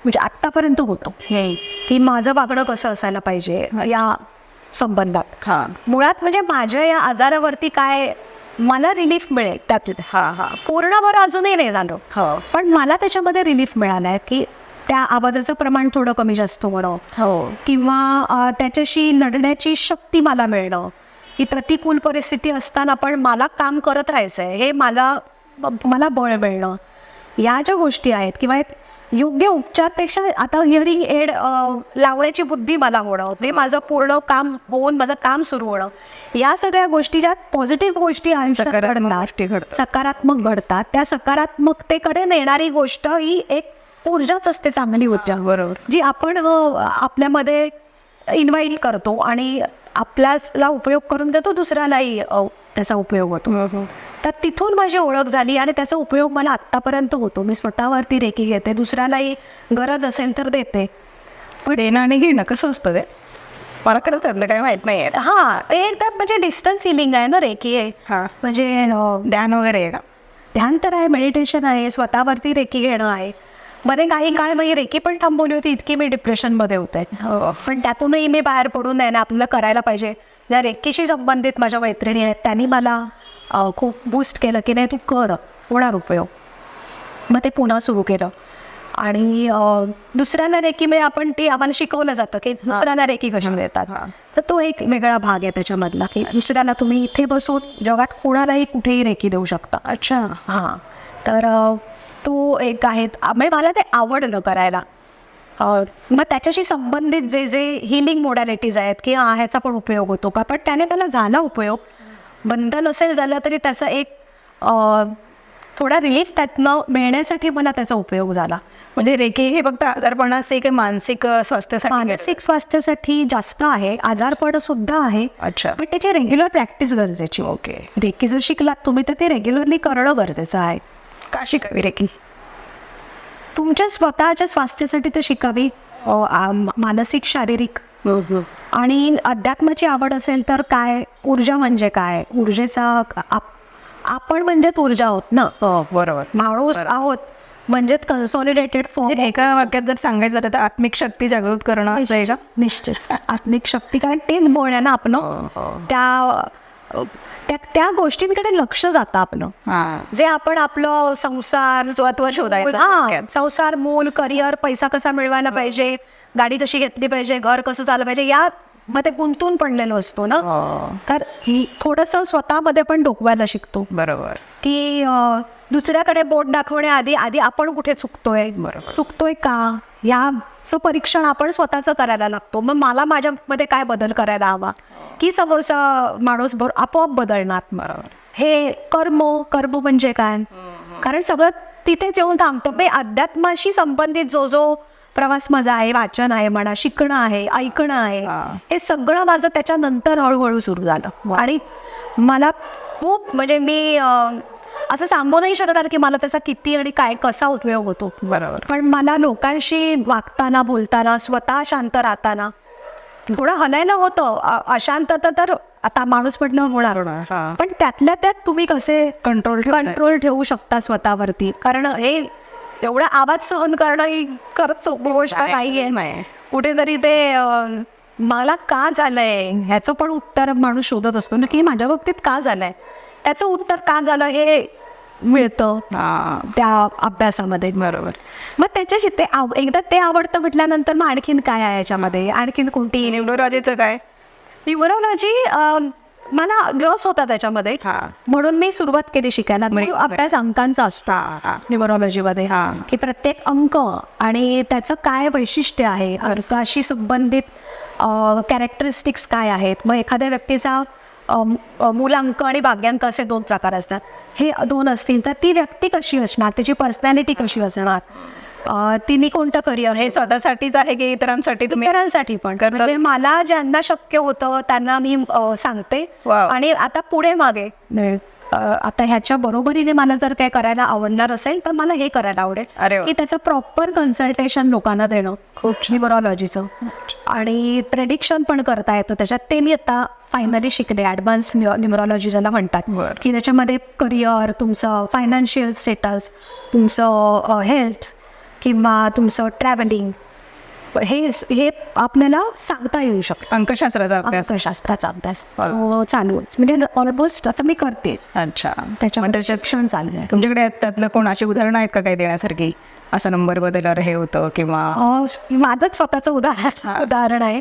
म्हणजे आत्तापर्यंत होतो की माझं वागणं कसं असायला पाहिजे या संबंधात. हां मुळात म्हणजे माझ्या या आजारावरती काय मला रिलीफ मिळेल त्यातून. हां हां पूर्ण बरं अजूनही नाही झालं हो पण मला त्याच्यामध्ये रिलीफ मिळाला आहे की त्या आवाजाचं प्रमाण थोडं कमी जास्त होणं हो किंवा त्याच्याशी लढण्याची शक्ती मला मिळणं, ही प्रतिकूल परिस्थिती असताना पण मला काम करत राहायचं आहे हे मला बळ मिळणं, या ज्या गोष्टी आहेत किंवा एक योग्य उपचारपेक्षा आता हिअरिंग एड लावण्याची बुद्धी मला होणं, ते माझं पूर्ण काम होऊन माझं काम सुरू होणं, या सगळ्या गोष्टी ज्या पॉझिटिव्ह गोष्टी आयुष्यात सकारात्मक गोष्टी घडतात, घडतात. सकारात्मक घडतात, त्या सकारात्मकतेकडे नेणारी गोष्ट ही एक ऊर्जाच असते, चांगली ऊर्जा बरोबर. जी आपण आपल्यामध्ये इन्व्हाइट करतो आणि आपल्याला उपयोग करून देतो, दुसऱ्यालाही त्याचा उपयोग होतो. तर तिथून माझी ओळख झाली आणि त्याचा उपयोग मला आत्तापर्यंत होतो. मी स्वतःवरती रेकी घेते, दुसऱ्यालाही गरज असेल तर देते. पण देणं आणि घेणं कसं असतं ते मला खरंच त्यातलं काही माहीत नाही आहे. हां, ते एकदम म्हणजे डिस्टन्स हिलिंग आहे ना रेकी आहे. हां. म्हणजे ध्यान वगैरे आहे का? ध्यान तर आहे, मेडिटेशन आहे, स्वतःवरती रेकी घेणं आहे. मध्ये काही काळ मी रेकी पण थांबवली होती, इतकी मी डिप्रेशनमध्ये होते. हो. पण त्यातूनही मी बाहेर पडून आहे ना आपल्याला करायला पाहिजे. ज्या रेकीशी संबंधित माझ्या मैत्रिणी आहेत त्यांनी मला खूप बूस्ट केलं की नाही तू कर, होणार उपयोग. मग ते पुन्हा सुरू केलं आणि दुसऱ्यांना रेकी म्हणजे आपण ते आम्हाला शिकवलं जातं की दुसऱ्यांना रेकी कशी देतात. तर तो एक वेगळा भाग आहे त्याच्यामधला की दुसऱ्याला तुम्ही इथे बसून जगात कोणालाही कुठेही रेकी देऊ शकता. अच्छा. हां, तर तो एक आहे. म्हणजे मला ते आवडलं करायला. मग त्याच्याशी संबंधित जे जे हिलिंग मोडॅलिटीज आहेत की ह्याचा पण उपयोग होतो का, पण त्याने त्याला झाला उपयोग. बंद नसेल झालं तरी त्याचा एक थोडा रिलीफ त्यातनं मिळण्यासाठी मला त्याचा उपयोग झाला. म्हणजे रेकी हे फक्त आजारपणाचे की मानसिक स्वास्थ्यासाठी? मानसिक स्वास्थ्यासाठी जास्त आहे, आजारपण सुद्धा आहे. अच्छा. पण त्याची रेग्युलर प्रॅक्टिस गरजेची. ओके. रेकी जर शिकलात तुम्ही तर ते रेग्युलरली करणं गरजेचं आहे. का शिकावी रेकी? तुमच्या स्वतःच्या स्वास्थ्यासाठी तर शिकावी, मानसिक, शारीरिक. आणि अध्यात्माची आवड असेल तर काय, ऊर्जा म्हणजे काय, ऊर्जेचा आपण म्हणजेच ऊर्जा आहोत ना. हो बरोबर. माणूस आहोत म्हणजेच कन्सॉलिडेटेड फॉर्म. एका वाक्यात जर सांगायचं झालं तर आत्मिक शक्ती जागृत करणं असं आहे का? निश्चित आत्मिक शक्ती, कारण तेच बोल आहे ना आपलं. त्या गोष्टींकडे लक्ष जातं आपलं, जे आपण आपलं संसार, स्वत्व शोधायचं. हां, संसार, मूल, करिअर, पैसा कसा मिळवायला पाहिजे, गाडी कशी घेतली पाहिजे, घर कसं चाललं पाहिजे, या मध्ये गुंतून पडलेलो असतो ना. तर थोडंसं स्वतःमध्ये पण डोकवायला शिकतो. बरोबर. की दुसऱ्याकडे बोट दाखवण्याआधी आपण कुठे चुकतोय, चुकतोय का, याचं परीक्षण आपण स्वतःचं करायला लागतो. मग मला माझ्यामध्ये काय बदल करायला हवा की समोरचा माणूस आपोआप बदलणार. बरोबर. हे कर्म म्हणजे काय, कारण सगळं तिथेच येऊन थांबतं. पण अध्यात्माशी संबंधित जो प्रवास माझा आहे, वाचन आहे म्हणा, शिकणं आहे, ऐकणं आहे, हे सगळं माझं त्याच्यानंतर हळूहळू सुरू झालं. आणि मला खूप म्हणजे मी असं सांगू नाही शकणार की मला त्याचा किती आणि काय कसा उपयोग होतो. बरोबर. पण मला लोकांशी वागताना, बोलताना, स्वतः शांत राहताना थोडं हलायला होतं. अशांतता तर आता माणूस पडणं होणार, पण त्यातल्या त्यात तुम्ही कसे कंट्रोल ठेवू शकता स्वतःवरती. कारण हे एवढा आवाज सहन करणं ही खरंच सोपी गोष्ट नाहीये. कुठेतरी ते मला का झालंय ह्याचं पण उत्तर माणूस शोधत असतो ना, की माझ्या बाबतीत का झालंय, त्याचं उत्तर का झालं हे मिळतं हां त्या अभ्यासामध्ये. बरोबर. मग त्याच्याशी ते एकदा ते आवडतं म्हटल्यानंतर मग आणखीन काय आहे याच्यामध्ये, आणखीन कोणती न्यूरोलॉजीचं काय? न्यूमरोलॉजी मला रस होता त्याच्यामध्ये, हां. म्हणून मी सुरुवात केली शिकायला. तो अभ्यास अंकांचा असतो हां. न्यूमरोलॉजीमध्ये, हां. की प्रत्येक अंक आणि त्याचं काय वैशिष्ट्य आहे, अंकाशी संबंधित कॅरेक्टरिस्टिक्स काय आहेत. मग एखाद्या व्यक्तीचा मूलांक आणि भाग्यांक असे 2 प्रकार असतात. हे 2 असतील तर ती व्यक्ती कशी असणार, त्याची पर्सनॅलिटी कशी असणार, तिने कोणतं करिअर, हे स्वतःसाठीच आहे की इतरांसाठी तुम्ही? इतरांसाठी पण. म्हणजे मला ज्यांना शक्य होतं त्यांना मी सांगते. वाव. आणि आता पुढे मागे आता ह्याच्या बरोबरीने मला जर काय करायला आवडणार असेल तर मला हे करायला आवडेल, अरे वा. की त्याचं प्रॉपर कन्सल्टेशन लोकांना देणं, खूप न्यूमरोलॉजीचं. आणि प्रेडिक्शन पण करता येतं त्याच्यात. ते मी आता फायनली शिकले, ॲडव्हान्स न्यूमरोलॉजी ज्याला म्हणतात, बरं. की त्याच्यामध्ये करिअर, तुमचं फायनान्शियल स्टेटस, तुमचं हेल्थ किंवा तुमचं ट्रॅव्हलिंग, हे आपल्याला सांगता येऊ शकतं. अंकशास्त्राचा अभ्यास. अंकशास्त्राचा अभ्यास बरं. चालू आहे. म्हणजे ऑलमोस्ट आता मी करते अच्छा. त्याच्यामध्ये, शिक्षण चालू आहे. तुमच्याकडे त्यातलं कोण अशी उदाहरणं आहेत का काही देण्यासारखी? असा नंबर बदलल्यावर हे होतं किंवा? माझंच स्वतःचं उदाहरण आहे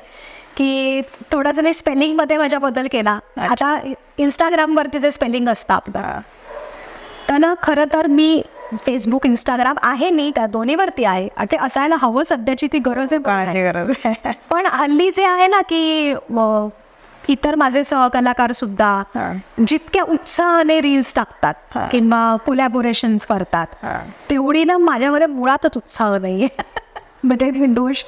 की थोडासा मी स्पेलिंगमध्ये माझ्या बदल केला. आता इंस्टाग्रामवरती जे स्पेलिंग असतं आपलं, त्यांना खरं तर मी फेसबुक, इंस्टाग्राम आहे, मी त्या दोन्हीवरती आहे. ते असायला हवं, सध्याची ती गरज आहे. काळाची गरज. पण हल्ली जे आहे ना की इतर माझे सहकलाकार सुद्धा जितक्या उत्साहाने रील्स टाकतात किंवा कोलॅबोरेशन्स करतात, तेवढी ना माझ्यामध्ये मुळातच उत्साह नाही आहे. म्हणजे दोष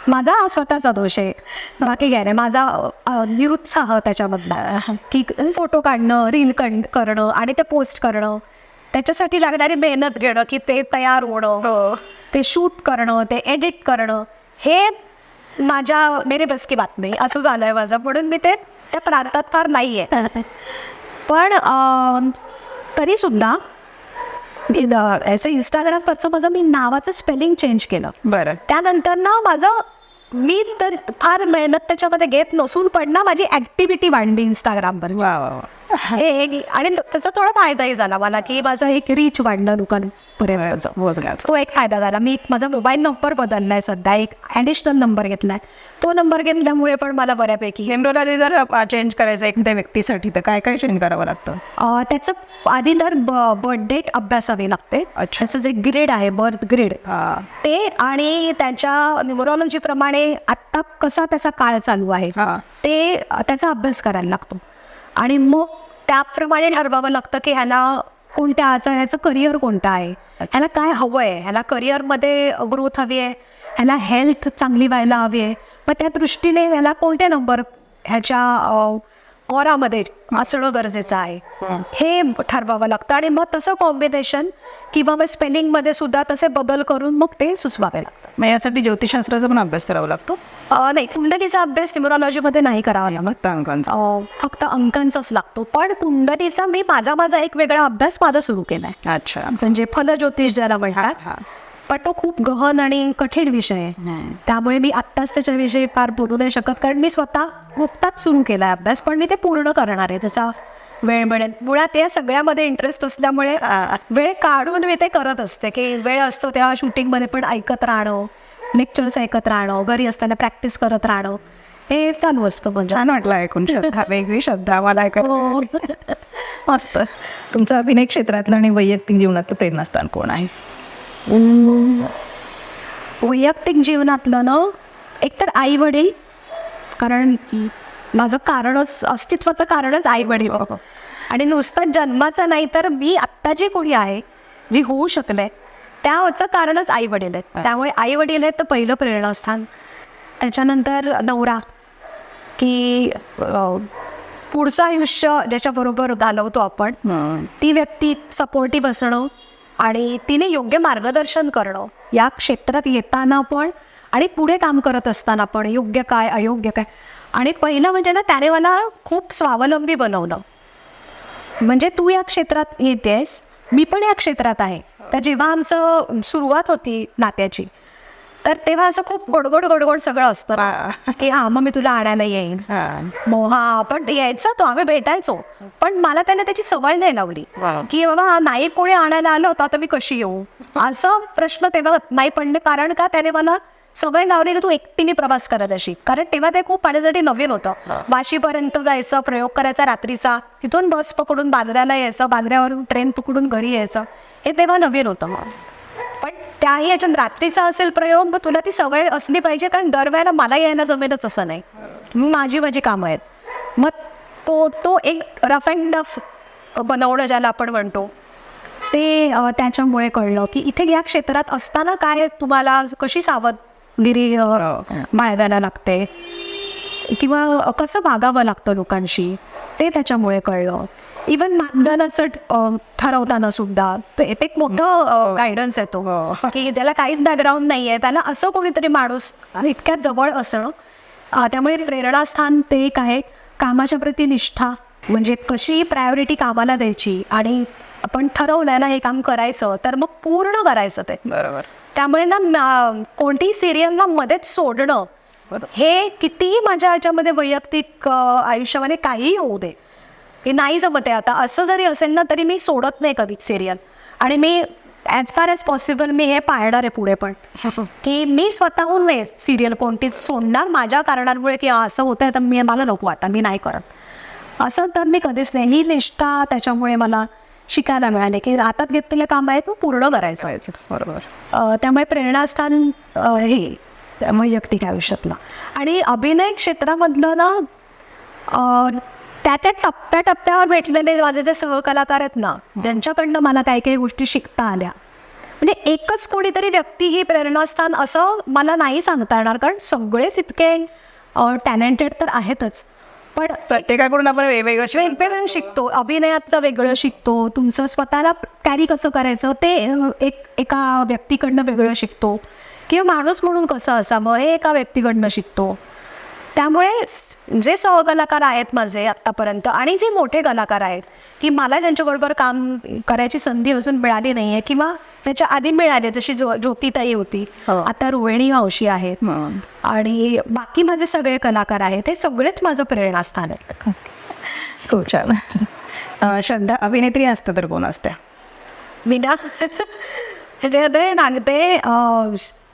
माझा स्वतःचा दोष आहे, बाकी काय नाही. माझा निरुत्साह त्याच्यामधला, की फोटो काढणं, रील करणं आणि ते पोस्ट करणं, त्याच्यासाठी लागणारी मेहनत घेणं, की ते तयार होणं, ते शूट करणं, ते एडिट करणं, हे मेरे बस की बात नाही असं झालंय माझं. म्हणून मी ते त्या प्रांतात फार नाही आहे. पण तरी सुद्धा याचं इंस्टाग्रामवरचं माझं मी नावाचं स्पेलिंग चेंज केलं. बरं. त्यानंतर ना मी तर फार मेहनत त्याच्यामध्ये घेत नसून पण ना माझी ॲक्टिव्हिटी वाढली इंस्टाग्रामवर. वा वा वा. हे आणि त्याचा थोडा फायदाही झाला मला, की माझं एक रीच वाढलं लोकांपर्यंत. तो एक फायदा झाला. मी माझा मोबाईल नंबर बदललाय सध्या, एक ॲडिशनल नंबर घेतलाय. तो नंबर घेतल्यामुळे पण मला बऱ्यापैकी न्यूमरोलॉजी जर चेंज करायचं एखाद्या व्यक्तीसाठी तर काय काय चेंज करावं लागतं? त्याचं आधी तर बर्थ डेट अभ्यासावी लागते. अच्छा. त्याचं जे ग्रेड आहे, बर्थ ग्रेड, हां. ते आणि त्यांच्या न्यूमरोलॉजी प्रमाणे आत्ता कसा त्याचा काळ चालू आहे हां. ते त्याचा अभ्यास करायला लागतो. आणि मग त्याप्रमाणे ठरवावं लागतं की ह्याचं करिअर कोणतं आहे, ह्याला काय हवं आहे, ह्याला करिअरमध्ये ग्रोथ हवी आहे, ह्याला हेल्थ चांगली व्हायला हवी आहे. मग त्या दृष्टीने ह्याला कोणते नंबर ह्याच्या ऑरामध्ये असणं गरजेचं आहे हे ठरवावं लागतं. आणि मग तसं कॉम्बिनेशन किंवा मग स्पेलिंगमध्ये सुद्धा तसे बदल करून मग ते सुचवावे लागतं. मग यासाठी ज्योतिषशास्त्राचा पण अभ्यास करावा लागतो? नाही, कुंडलीचा अभ्यास न्यूमरोलॉजीमध्ये नाही करावा लागत, अंकांचा. फक्त अंकांचाच लागतो. पण कुंडलीचा मी माझा एक वेगळा अभ्यास सुरू केलाय. अच्छा. म्हणजे फलज्योतिष ज्याला म्हणतात. पण तो खूप गहन आणि कठीण विषय आहे, त्यामुळे मी आत्ताच त्याच्याविषयी फार बोलू नाही शकत, कारण मी स्वतः नुकताच सुरू केला अभ्यास. पण मी ते पूर्ण करणार आहे जसा वेळ मिळेल. मुळात या सगळ्यामध्ये इंटरेस्ट असल्यामुळे वेळ काढून मी ते करत असते, की वेळ असतो तेव्हा शूटिंगमध्ये पण ऐकत राहणं, लेक्चर्स ऐकत राहणं, घरी असताना प्रॅक्टिस करत राहणं, हे चालू असतं. म्हणजे छान वाटलं ऐकून. श्रद्धा, वेगळी श्रद्धा मला ऐकायला. मस्त. तुमचं अभिनय क्षेत्रातलं आणि वैयक्तिक जगण्यातलं प्रेरणास्थान कोण आहे? वैयक्तिक जीवनातलं ना, एकतर आई वडील, कारण माझं कारणच, अस्तित्वाचं कारणच आई वडील. आणि नुसतं जन्माचं नाही तर मी आत्ता जी कोणी आहे, जी होऊ शकले, त्याचं कारणच आई वडील आहेत. त्यामुळे आई वडील आहेत तर पहिलं प्रेरणास्थान. त्याच्यानंतर नवरा, की पुढचं आयुष्य ज्याच्याबरोबर घालवतो आपण, ती व्यक्ती सपोर्टिव्ह असणं आणि तिने योग्य मार्गदर्शन करणं या क्षेत्रात येताना पण आणि पुढे काम करत असताना पण, योग्य काय अयोग्य काय. आणि पहिलं म्हणजे ना, त्याने मला खूप स्वावलंबी बनवलं. म्हणजे तू या क्षेत्रात येतेस, मी पण या क्षेत्रात आहे. तर जेव्हा आमचं सुरुवात होती नात्याची, तर तेव्हा असं खूप गोडगोड गोडगोड सगळं असतं की हां मग मी तुला आणायला येईन, मग हा पण यायचा तो, आम्ही भेटायचो. पण मला त्याने त्याची सवय नाही लावली की बाबा नाही कोणी आणायला आलं होतं आता मी कशी येऊ, असं प्रश्न तेव्हा नाही पडले. कारण का त्याने मला सवय लावली की तू एकटीने प्रवास करायला शिक. कारण तेव्हा ते खूप माझ्यासाठी नवीन होतं. वाशीपर्यंत जायचं, प्रयोग करायचा रात्रीचा, तिथून बस पकडून बांद्र्याला यायचं, बांद्र्यावरून ट्रेन पकडून घरी यायचं, हे तेव्हा नवीन होतं. पण त्याही याच्यात रात्रीचा असेल प्रयोग, मग तुला ती सवय असली पाहिजे. कारण दरवेळेला मला यायला जमेलच असं नाही, माझी कामं आहेत. मग तो एक रफ अँड टफ बनवणं ज्याला आपण म्हणतो ते त्याच्यामुळे कळलं की इथे या क्षेत्रात असताना काय तुम्हाला कशी सावधगिरी बाळगायला लागते किंवा कसं वागावं लागतं लोकांशी, ते त्याच्यामुळे कळलं. इवन मानधनाचं ठरवताना सुद्धा ते एक मोठं गायडन्स येतो की ज्याला काहीच बॅकग्राऊंड नाही आहे त्याला असं कोणीतरी माणूस इतक्या जवळ असणं. त्यामुळे प्रेरणास्थान ते एक आहे. कामाच्या प्रती निष्ठा, म्हणजे कशी प्रायोरिटी कामाला द्यायची, आणि आपण ठरवलं ना हे काम करायचं तर मग पूर्ण करायचं ते. बरोबर. त्यामुळे ना कोणतीही सिरियलला मध्येच सोडणं हे कितीही माझ्या ह्याच्यामध्ये वैयक्तिक आयुष्यामध्ये काहीही होऊ दे की नाही जमते आता, असं जरी असेल ना तरी मी सोडत नाही कधीच सिरियल. आणि मी ॲज फार ॲज पॉसिबल मी हे पाळणार आहे पुढे पण की मी स्वतःहून नाही सिरियल कोणतीच सोडणार माझ्या कारणांमुळे की असं होतं आहे तर मला नको आता मी नाही करत, असं तर मी कधीच नाही. ही निष्ठा त्याच्यामुळे मला शिकायला मिळाले की हातात घेतलेलं काम आहे तो पूर्ण करायचं आहे. बरोबर. त्यामुळे प्रेरणास्थान हे वैयक्तिक आयुष्यातलं. आणि अभिनय क्षेत्रामधलं ना त्या टप्प्याटप्प्यावर भेटलेले माझे जे सहकलाकार आहेत ना, ज्यांच्याकडनं मला काही काही गोष्टी शिकता आल्या. म्हणजे एकच कोणीतरी व्यक्ती ही प्रेरणास्थान असं मला नाही सांगता येणार, कारण सगळेच इतके टॅलेंटेड तर आहेतच, पण प्रत्येकाकडून आपण वेगवेगळं शिकतो. अभिनयातलं वेगळं शिकतो, तुमचं स्वतःला कॅरी कसं करायचं ते एका व्यक्तीकडनं वेगळं शिकतो, किंवा माणूस म्हणून कसं असावं हे एका व्यक्तीकडनं शिकतो. त्यामुळे जे सहकलाकार आहेत माझे आत्तापर्यंत आणि जे मोठे कलाकार आहेत की मला ज्यांच्याबरोबर काम करायची संधी अजून मिळाली नाही आहे किंवा त्याच्या आधी मिळाली, जशी ज्योतिताई होती, आता रोहिणी मावशी आहेत, आणि बाकी माझे सगळे कलाकार आहेत, हे सगळेच माझं प्रेरणास्थान आहे. खूप छान. श्रद्धा अभिनेत्री असतं तर कोण असत्या? विना नागते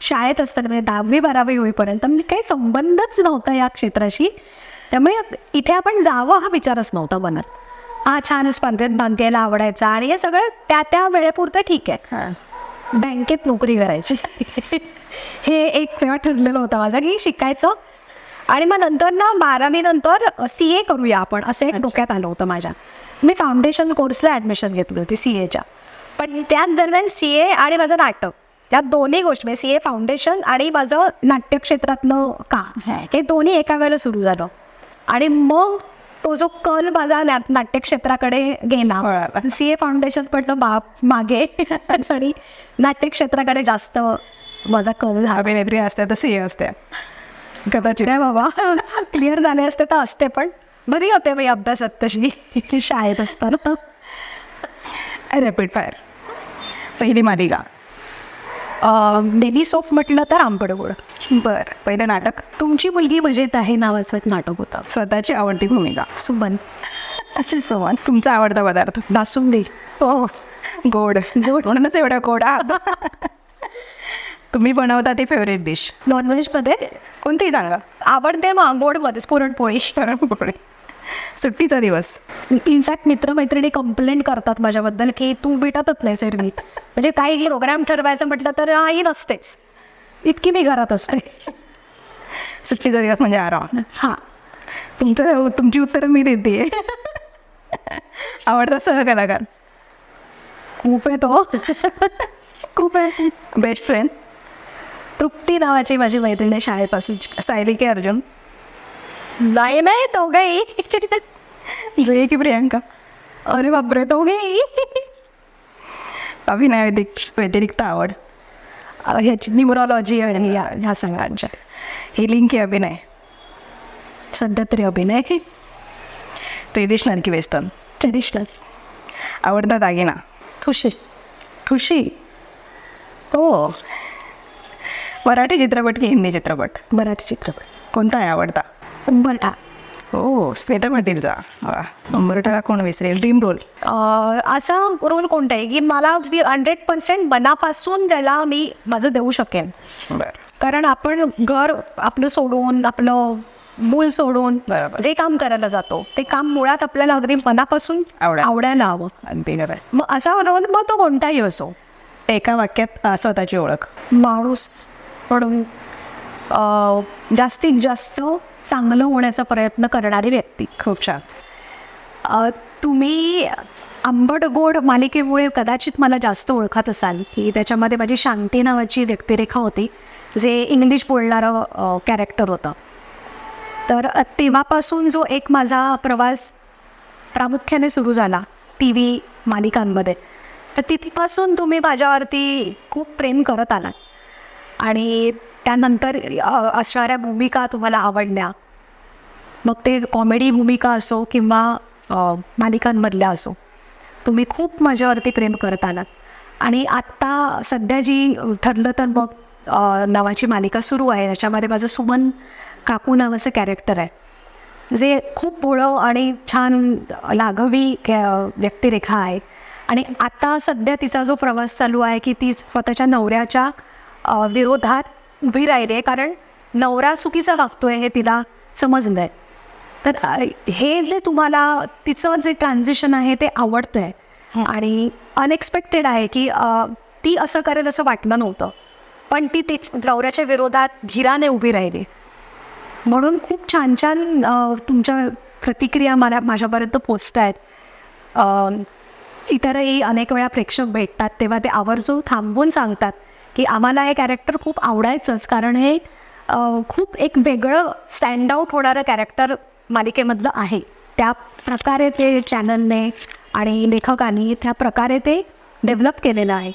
शाळेत असताना म्हणजे 10वी-12वी होईपर्यंत मी काही संबंधच नव्हता या क्षेत्राशी. त्यामुळे इथे आपण जावं हा विचारच नव्हता मनात. हा छान स्पर्धेत भाग घ्यायला आवडायचा आणि हे सगळं त्या वेळेपुरतं ठीक आहे. बँकेत नोकरी करायची हे एक तेव्हा ठरलेलं होतं माझं की शिकायचं, आणि मग नंतर ना 12वी नंतर CA करूया आपण असं एक डोक्यात आलं होतं माझ्या. मी फाउंडेशन कोर्सला ॲडमिशन घेतली होती CAच्या, पण त्याच दरम्यान CA आणि माझं नाटक या दोन्ही गोष्टी म्हणजे CA फाउंडेशन आणि माझं नाट्यक्षेत्रातलं काम हे दोन्ही एका वेळेला सुरू झालं. आणि मग तो जो कल माझा नाट्यक्षेत्राकडे गेला, CA फाउंडेशन पडलं मागे आणि नाट्यक्षेत्राकडे जास्त माझा कल झाला. अभिनेत्री असते तर CA असते कदाचित आहे बाबा, क्लिअर झाले असते तर असते, पण बरी होते मी अभ्यासात तशी शाळेत असताना. Rapid fire. पहिली मालिका डेली सोप म्हटलं तर आंबडगोड. बरं. पहिलं नाटक? तुमची मुलगी मजेत आहे नावाचं एक नाटक होतं. स्वतःची आवडती भूमिका? सुमन. सुमन. तुमचा आवडता पदार्थ? बासुंदी. हो. गोड गोड म्हणूनच एवढा गोड. तुम्ही बनवता ती फेवरेट डिश? नॉनव्हेजमध्ये कोणतीही सांगा. आवडते मग गोडमध्येच पुरणपोळी. पुरणपोळी. सुट्टीचा दिवस? इनफॅक्ट मित्रमैत्रिणी कंप्लेंट करतात माझ्याबद्दल की तू भेटतच नाही एरवी, म्हणजे काही प्रोग्राम ठरवायचं म्हटलं तर आई नसतेच, इतकी मी घरात असते. सुट्टीचा दिवस म्हणजे आराम. हां. तुमची उत्तरं मी देते. आवडता सहकलाकार? खूप आहे तो. खूप आहे. Best friend? तृप्ती नावाची माझी मैत्रिणी शाळेपासूनची. सायली की अर्जुन? नाही तो काही. जुई की प्रियांका? अरे बापरे, तो काही. अभिनय व्यतिरिक्त आवड? ह्याची न्यूमरॉलॉजी आणि ह्या सगळ्यांच्या. हिलिंग की अभिनय? सध्या तरी अभिनय. ट्रेडिशनल की वेस्टर्न? ट्रेडिशनल. आवडता दागिना? ठुशी. ठुशी? हो. मराठी चित्रपट की हिंदी चित्रपट? मराठी चित्रपट. कोणता आहे आवडता? उंबरठा. हो, स्मिता पाटीलचा. वा, उंबरठा कोण विसरेल. Dream role? असा रोल कोणता आहे की मला 100% मनापासून त्याला मी माझं देऊ शकेन. बरं. कारण आपण घर आपलं सोडून, आपलं मूल सोडून बरोबर. जे काम करायला जातो ते काम मुळात आपल्याला अगदी मनापासून आवडायला हवं. अगदी खरं. मग असा रोल मग तो कोणताही असो. एका वाक्यात स्वतःची ओळख? माणूस म्हणून जास्तीत जास्त चांगलं होण्याचा प्रयत्न करणारी व्यक्ती. खूप छान. तुम्ही आंबट गोड मालिकेमुळे कदाचित मला जास्त ओळखत असाल की त्याच्यामध्ये माझी शांती नावाची व्यक्तिरेखा होती, जे इंग्लिश बोलणारं कॅरेक्टर होतं. तर तेव्हापासून जो एक माझा प्रवास प्रामुख्याने सुरू झाला टी व्ही मालिकांमध्ये, तर तिथपासून तुम्ही माझ्यावरती खूप प्रेम करत आलात आणि त्यानंतर असणाऱ्या भूमिका तुम्हाला आवडल्या, मग ते कॉमेडी भूमिका असो किंवा मालिकांमधल्या असो, तुम्ही खूप माझ्यावरती प्रेम करत आलात. आणि आत्ता सध्या जी ठरलं तर मग नावाची मालिका सुरू आहे, त्याच्यामध्ये माझं सुमन काकू नावाचं कॅरेक्टर आहे, जे खूप भोळं आणि छान लाघवी व्यक्तिरेखा आहे. आणि आता सध्या तिचा जो प्रवास चालू आहे की ती स्वतःच्या नवऱ्याच्या विरोधात उभी राहिली आहे, कारण नवरा चुकीचा वागतो आहे हे तिला समजलं आहे. तर हे जे तुम्हाला तिचं जे ट्रान्झिशन आहे ते आवडतं आहे आणि अनएक्सपेक्टेड आहे की ती असं करेल असं वाटलं नव्हतं, पण ती नवऱ्याच्या विरोधात धीराने उभी राहिली. म्हणून खूप छान छान तुमच्या प्रतिक्रिया माझ्यापर्यंत पोचत आहेत. इतरही अनेक वेळा प्रेक्षक भेटतात तेव्हा ते आवर्जून थांबवून सांगतात की आम्हाला हे कॅरेक्टर खूप आवडायचंच, कारण हे खूप एक वेगळं स्टँड आऊट होणारं कॅरेक्टर मालिकेमधलं आहे. त्या प्रकारे ते चॅनलने आणि लेखकांनी त्या प्रकारे ते डेव्हलप केलेलं आहे.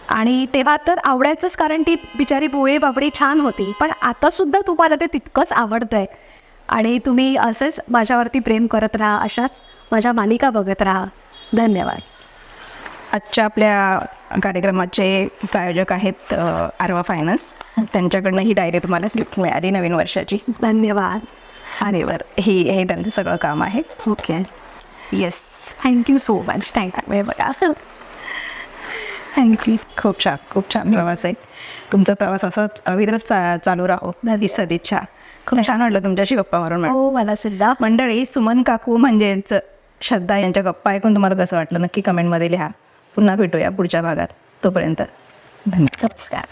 आणि तेव्हा तर आवडायचंच, कारण ती बिचारी भोळी बाबडी छान होती, पण आतासुद्धा तुम्हाला ते तितकंच आवडतं आहे. आणि तुम्ही असेच माझ्यावरती प्रेम करत राहा, अशाच माझ्या मालिका बघत राहा. धन्यवाद. आजच्या आपल्या कार्यक्रमाचे प्रायोजक आहेत आरवा फायनान्स. त्यांच्याकडनं ही डायरी तुम्हाला गिफ्ट मिळाली नवीन वर्षाची. धन्यवाद. आणि हे त्यांचं सगळं काम आहे. Okay. Yes, thank you so much. Thank you. बघा, थँक्यू. खूप छान प्रवास आहे तुमचा. प्रवास असाच अविरत चालू राहो. ही सदिच्छा. खूप छान वाटलं तुमच्याशी गप्पा मारून. हो, मला सुद्धा. मंडळी, सुमन काकू म्हणजेच श्रद्धा यांच्या गप्पा ऐकून तुम्हाला कसं वाटलं नक्की कमेंटमध्ये लिहा. पुन्हा भेटूया पुढच्या भागात. तोपर्यंत धन्यवाद. नमस्कार.